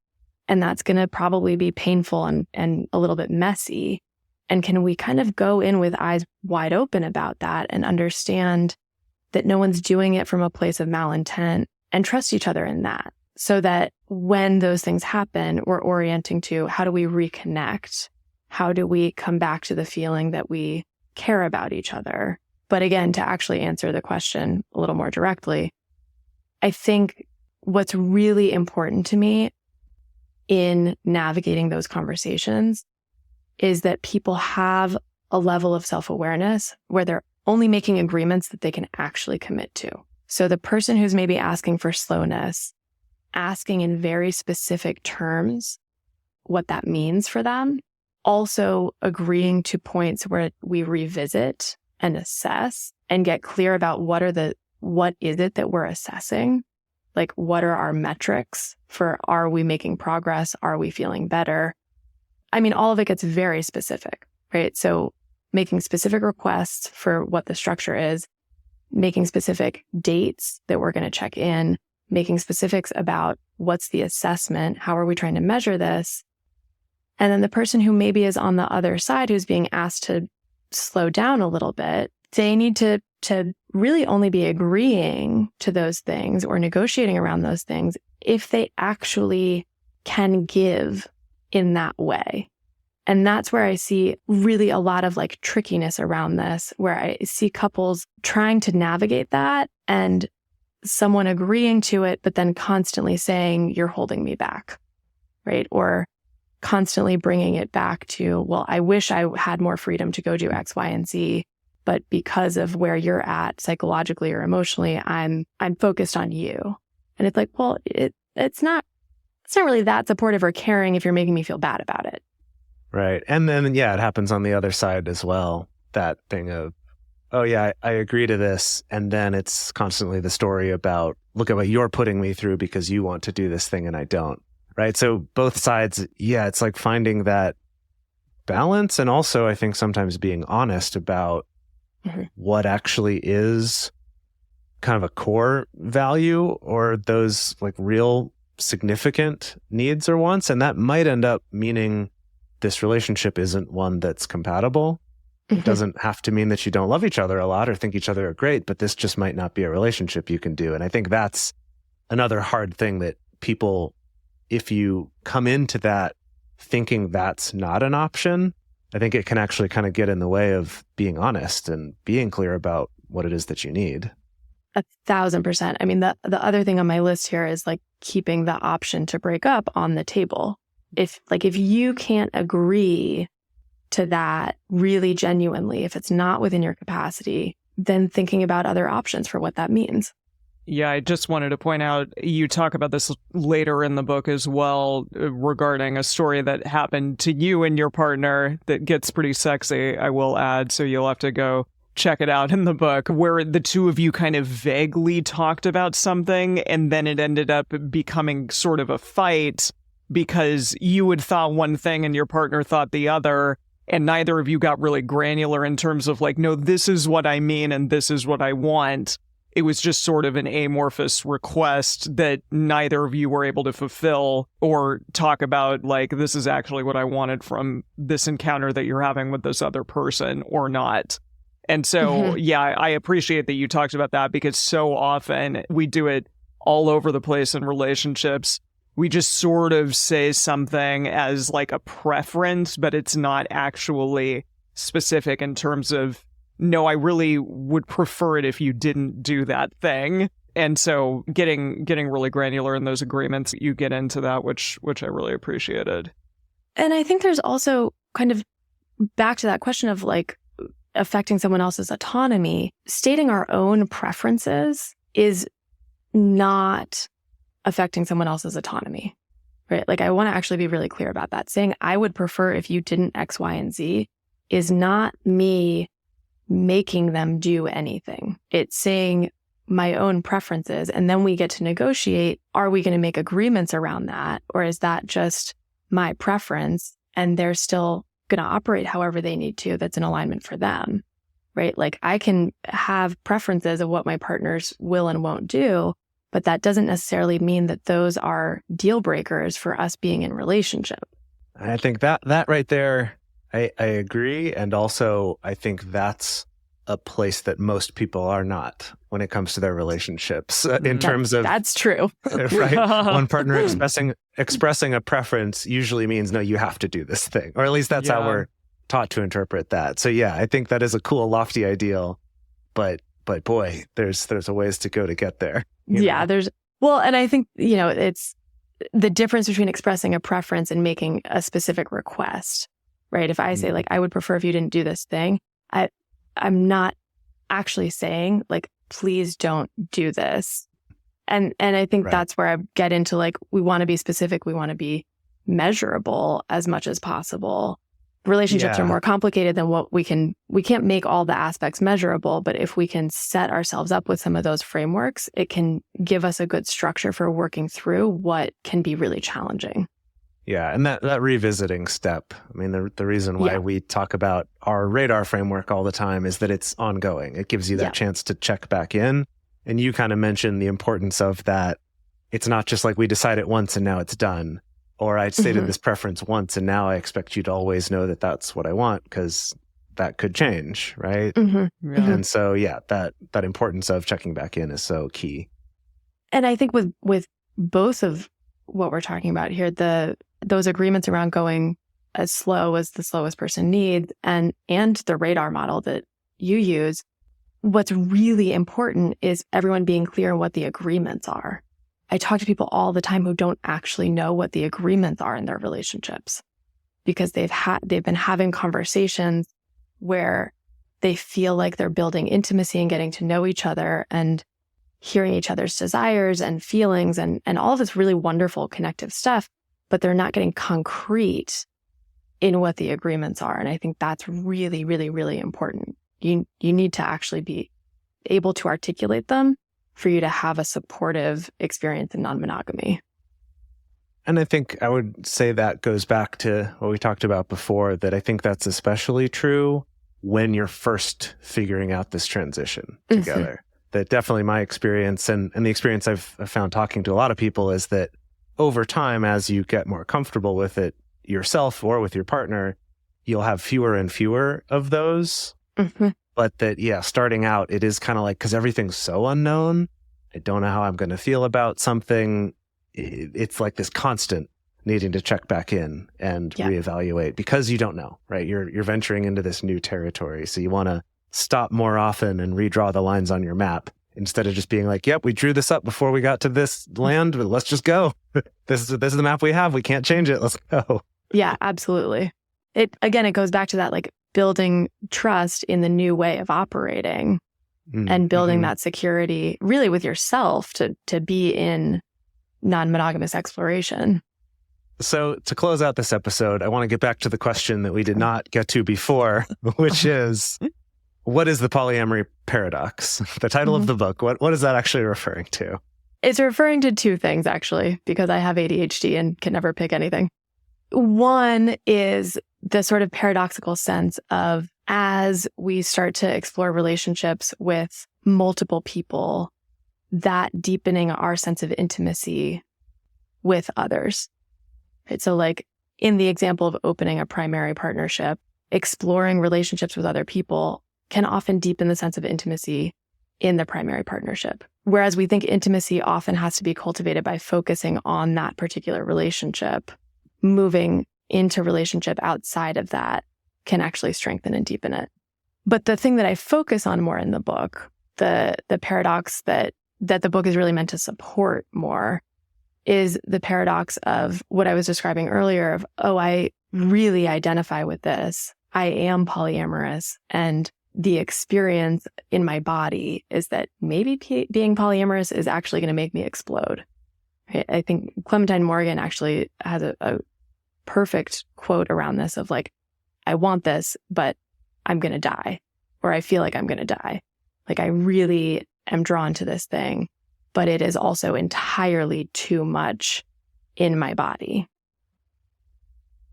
And that's going to probably be painful and a little bit messy. And can we kind of go in with eyes wide open about that and understand that no one's doing it from a place of malintent, and trust each other in that, so that when those things happen, we're orienting to how do we reconnect? How do we come back to the feeling that we care about each other? But again, to actually answer the question a little more directly, I think what's really important to me in navigating those conversations is that people have a level of self-awareness where they're only making agreements that they can actually commit to. So the person who's maybe asking for slowness, asking in very specific terms what that means for them, also agreeing to points where we revisit and assess and get clear about what is it that we're assessing? Like, what are our metrics for, are we making progress? Are we feeling better? I mean, all of it gets very specific, right? So making specific requests for what the structure is, making specific dates that we're going to check in, making specifics about what's the assessment, how are we trying to measure this? And then the person who maybe is on the other side who's being asked to slow down a little bit, they need to really only be agreeing to those things or negotiating around those things if they actually can give in that way. And that's where I see really a lot of like trickiness around this, where I see couples trying to navigate that and someone agreeing to it, but then constantly saying, you're holding me back, right? Or constantly bringing it back to, well, I wish I had more freedom to go do X, Y, and Z, but because of where you're at psychologically or emotionally, I'm focused on you. And it's like, well, it's not really that supportive or caring if you're making me feel bad about it. Right. And then, yeah, it happens on the other side as well. That thing of, oh, yeah, I agree to this. And then it's constantly the story about, look at what you're putting me through because you want to do this thing and I don't. Right. So both sides, yeah, it's like finding that balance. And also, I think sometimes being honest about what actually is kind of a core value or those like real significant needs or wants. And that might end up meaning this relationship isn't one that's compatible. It doesn't have to mean that you don't love each other a lot or think each other are great, but this just might not be a relationship you can do. And I think that's another hard thing that people, if you come into that thinking that's not an option, I think it can actually kind of get in the way of being honest and being clear about what it is that you need. 1,000%. I mean, the other thing on my list here is like keeping the option to break up on the table. If you can't agree to that really genuinely, if it's not within your capacity, then thinking about other options for what that means. Yeah, I just wanted to point out, you talk about this later in the book as well, regarding a story that happened to you and your partner that gets pretty sexy, I will add, so you'll have to go check it out in the book, where the two of you kind of vaguely talked about something, and then it ended up becoming sort of a fight because you had thought one thing and your partner thought the other. And neither of you got really granular in terms of like, no, this is what I mean and this is what I want. It was just sort of an amorphous request that neither of you were able to fulfill or talk about, like, this is actually what I wanted from this encounter that you're having with this other person or not. And so, yeah, I appreciate that you talked about that, because so often we do it all over the place in relationships. We just sort of say something as like a preference, but it's not actually specific in terms of, no, I really would prefer it if you didn't do that thing. And so getting really granular in those agreements, you get into that, which I really appreciated. And I think there's also kind of back to that question of like affecting someone else's autonomy. Stating our own preferences is not affecting someone else's autonomy, right? Like, I want to actually be really clear about that. Saying I would prefer if you didn't X, Y, and Z is not me making them do anything. It's saying my own preferences, and then we get to negotiate. Are we going to make agreements around that? Or is that just my preference and they're still going to operate however they need to, that's in alignment for them, right? Like, I can have preferences of what my partners will and won't do, but that doesn't necessarily mean that those are deal breakers for us being in relationship. I think that right there, I agree. And also, I think that's a place that most people are not when it comes to their relationships terms of... That's true. Right? One partner expressing a preference usually means, no, you have to do this thing. Or at least that's how we're taught to interpret that. So yeah, I think that is a cool, lofty ideal. But boy, there's a ways to go to get there. Yeah, and I think, it's the difference between expressing a preference and making a specific request, right? If I say, like, I would prefer if you didn't do this thing, I'm not actually saying, like, please don't do this. And I think that's where I get into, like, we want to be specific, we want to be measurable as much as possible. Relationships are more complicated than what we can't make all the aspects measurable, but if we can set ourselves up with some of those frameworks, it can give us a good structure for working through what can be really challenging. Yeah, and that revisiting step, I mean, the reason why we talk about our radar framework all the time is that it's ongoing. It gives you that chance to check back in. And you kind of mentioned the importance of that. It's not just like we decide it once and now it's done. Or I stated this preference once and now I expect you to always know that that's what I want, because that could change, right? And so, that importance of checking back in is so key. And I think with both of what we're talking about here, those agreements around going as slow as the slowest person needs and the radar model that you use, what's really important is everyone being clear on what the agreements are. I talk to people all the time who don't actually know what the agreements are in their relationships, because they've been having conversations where they feel like they're building intimacy and getting to know each other and hearing each other's desires and feelings and all of this really wonderful connective stuff, but they're not getting concrete in what the agreements are. And I think that's really, really, really important. You need to actually be able to articulate them for you to have a supportive experience in non-monogamy. And I think I would say that goes back to what we talked about before, that I think that's especially true when you're first figuring out this transition together. That definitely my experience and the experience I've found talking to a lot of people is that over time, as you get more comfortable with it, yourself or with your partner, you'll have fewer and fewer of those. Mm-hmm. But that, yeah, starting out, it is kind of like, because everything's so unknown, I don't know how I'm going to feel about something. It's like this constant needing to check back in and reevaluate because you don't know, right? You're venturing into this new territory. So you want to stop more often and redraw the lines on your map instead of just being like, yep, we drew this up before we got to this land, but let's just go. This is the map we have. We can't change it. Let's go. Yeah, absolutely. It goes back to that, like, building trust in the new way of operating and building that security really with yourself to be in non-monogamous exploration. So to close out this episode, I want to get back to the question that we did not get to before, which is, what is the polyamory paradox? The title of the book, what is that actually referring to? It's referring to two things, actually, because I have ADHD and can never pick anything. One is the sort of paradoxical sense of, as we start to explore relationships with multiple people, that deepening our sense of intimacy with others. Right? So like in the example of opening a primary partnership, exploring relationships with other people can often deepen the sense of intimacy in the primary partnership. Whereas we think intimacy often has to be cultivated by focusing on that particular relationship, moving into relationship outside of that can actually strengthen and deepen it. But the thing that I focus on more in the book, the paradox that the book is really meant to support more, is the paradox of what I was describing earlier of, I really identify with this. I am polyamorous, and the experience in my body is that maybe being polyamorous is actually going to make me explode. I think Clementine Morgan actually has a perfect quote around this of like, I want this, but I'm going to die, or I feel like I'm going to die. Like I really am drawn to this thing, but it is also entirely too much in my body.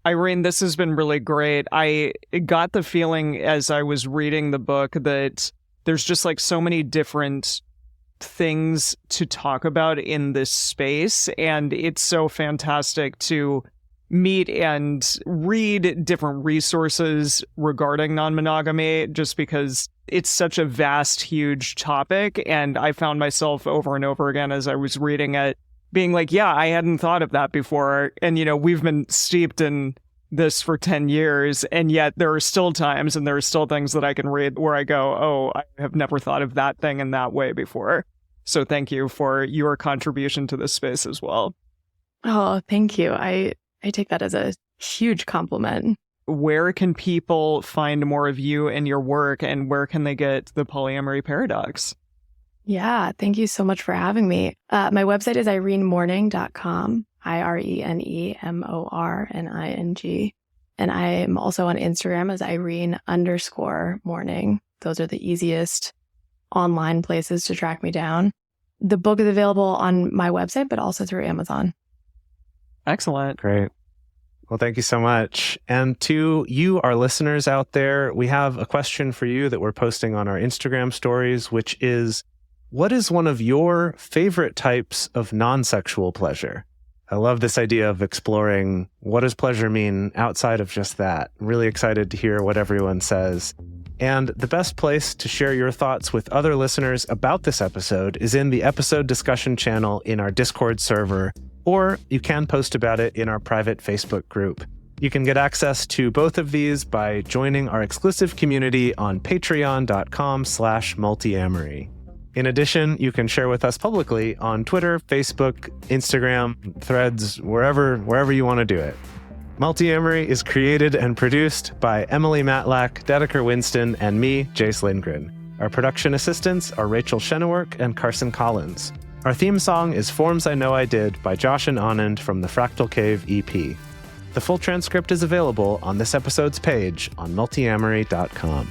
Irene, this has been really great. I got the feeling as I was reading the book that there's just like so many different things to talk about in this space. And it's so fantastic to meet and read different resources regarding non-monogamy, just because it's such a vast, huge topic. And I found myself over and over again as I was reading it being like, yeah, I hadn't thought of that before. And, we've been steeped in this for 10 years. And yet there are still times and there are still things that I can read where I go, I have never thought of that thing in that way before. So thank you for your contribution to this space as well. Oh, thank you. I take that as a huge compliment. Where can people find more of you and your work, and where can they get the Polyamory Paradox? Yeah, thank you so much for having me. My website is irenemorning.com, IreneMorning. And I am also on Instagram as Irene_morning. Those are the easiest online places to track me down. The book is available on my website, but also through Amazon. Excellent. Great. Well, thank you so much. And to you, our listeners out there, we have a question for you that we're posting on our Instagram stories, which is, what is one of your favorite types of non-sexual pleasure? I love this idea of exploring what does pleasure mean outside of just that. I'm really excited to hear what everyone says. And the best place to share your thoughts with other listeners about this episode is in the episode discussion channel in our Discord server, or you can post about it in our private Facebook group. You can get access to both of these by joining our exclusive community on patreon.com/multiamory. In addition, you can share with us publicly on Twitter, Facebook, Instagram, Threads, wherever you want to do it. Multiamory is created and produced by Emily Matlack, Dedeker Winston, and me, Jase Lindgren. Our production assistants are Rachel Shennework and Carson Collins. Our theme song is Forms I Know I Did by Josh and Anand from the Fractal Cave EP. The full transcript is available on this episode's page on multiamory.com.